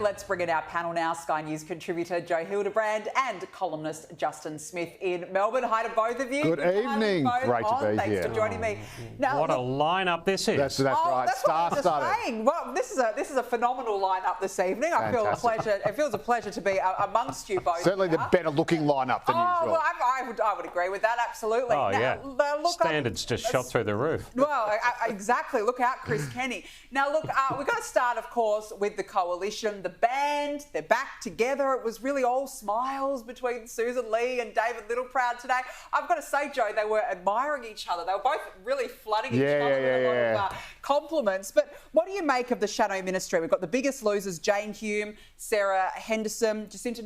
Let's bring in our panel now. Sky News contributor Joe Hildebrand and columnist Justin Smith in Melbourne. Hi to both of you. Good evening. Great to be Thanks here. for joining me. Now, what a lineup this is. That's right. That's what I was just saying. Well, this is a phenomenal lineup this evening. I feel a pleasure. It feels a pleasure to be amongst you both. Certainly the better looking lineup than usual. Well, I would agree with that, absolutely. Oh, now, yeah. Standards just shot through the roof. Well, exactly. Look out, Chris Kenny. Now, look, we've got to start, of course, with the coalition, the band. They're back together. It was really all smiles between Susan Lee and David Littleproud today. I've got to say, Joe, they were admiring each other. They were both really flooding each other with a lot of compliments. But what do you make of the shadow ministry? We've got the biggest losers, Jane Hume, Sarah Henderson, Jacinta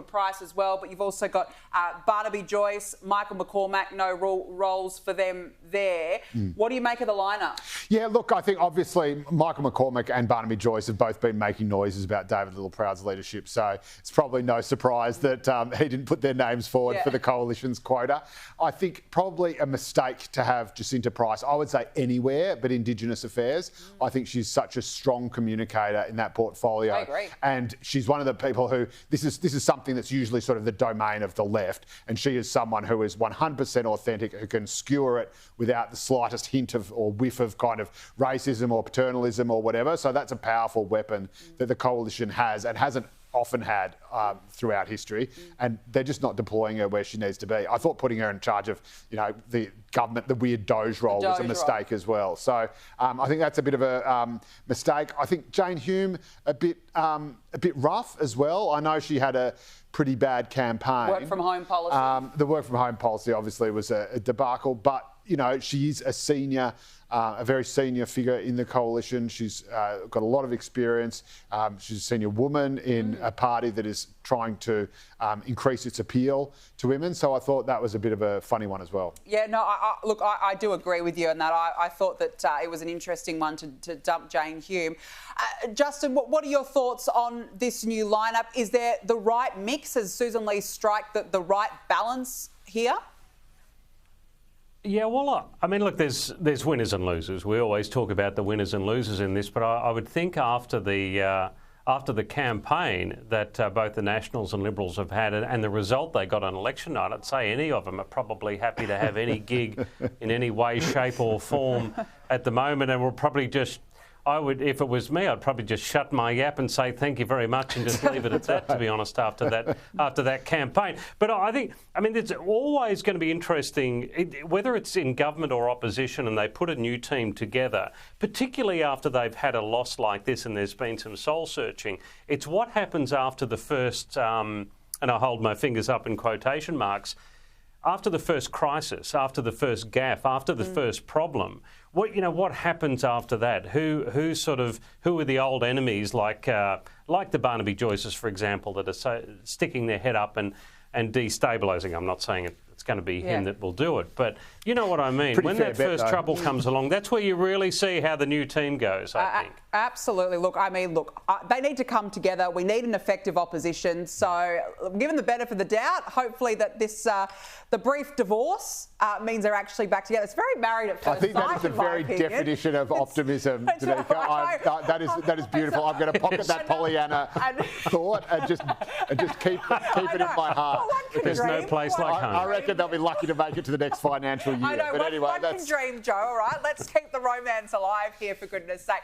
Price as well. But you've also got Barnaby, Joyce, Michael McCormack, no roles for them there. What do you make of the lineup? Yeah, look, I think obviously Michael McCormack and Barnaby Joyce have both been making noises about David Littleproud's leadership, so it's probably no surprise that he didn't put their names forward for the coalition's quota. I think probably a mistake to have Jacinta Price, I would say anywhere but Indigenous affairs. I think she's such a strong communicator in that portfolio. I agree. And she's one of the people who, this is something that's usually sort of the domain of the left, and she is someone who is 100% authentic, who can skewer it without the slightest hint of or whiff of kind of racism or paternalism or whatever. So that's a powerful weapon that the coalition has and hasn't often had throughout history, and they're just not deploying her where she needs to be. I thought putting her in charge of, the government, the weird Doge role was a mistake as well. So I think that's a bit of a mistake. I think Jane Hume a bit rough as well. I know she had a pretty bad campaign. Work from home policy. The work from home policy obviously was a debacle, but she is a very senior figure in the coalition. She's got a lot of experience. She's a senior woman in a party that is trying to increase its appeal to women. So I thought that was a bit of a funny one as well. Yeah, no, look, I do agree with you on that. I thought that it was an interesting one to dump Jane Hume. Justin, what are your thoughts on this new lineup? Is there the right mix? Has Susan Lee struck the right balance here? Yeah, well, I mean, look, there's winners and losers. We always talk about the winners and losers in this, but I would think after the campaign that both the Nationals and Liberals have had and the result they got on election night, I'd say any of them are probably happy to have any gig in any way, shape or form at the moment, and will probably just... if it was me, I'd probably just shut my yap and say thank you very much and just leave it at that, to be honest, after that campaign. But I mean, it's always going to be interesting, whether it's in government or opposition and they put a new team together, particularly after they've had a loss like this and there's been some soul searching. It's what happens after the first, and I hold my fingers up in quotation marks, after the first crisis, after the first gaffe, after the first problem. What happens after that? Who are the old enemies like the Barnaby Joyces, for example, that are sticking their head up and destabilising? I'm not saying it's going to be him that will do it, but you know what I mean. When that first trouble comes along, that's where you really see how the new team goes, I think. Absolutely. Look, they need to come together. We need an effective opposition. So, given the benefit of the doubt, hopefully that this the brief divorce means they're actually back together. It's very married at first sight. I think that is the very definition of optimism, Danica. That is beautiful. I'm going to pocket that Pollyanna thought and just keep it in my heart. Well, there's no place like home. I reckon they'll be lucky to make it to the next financial year. I know. But anyway, one can dream, Joe. All right, let's keep the romance alive here, for goodness sake.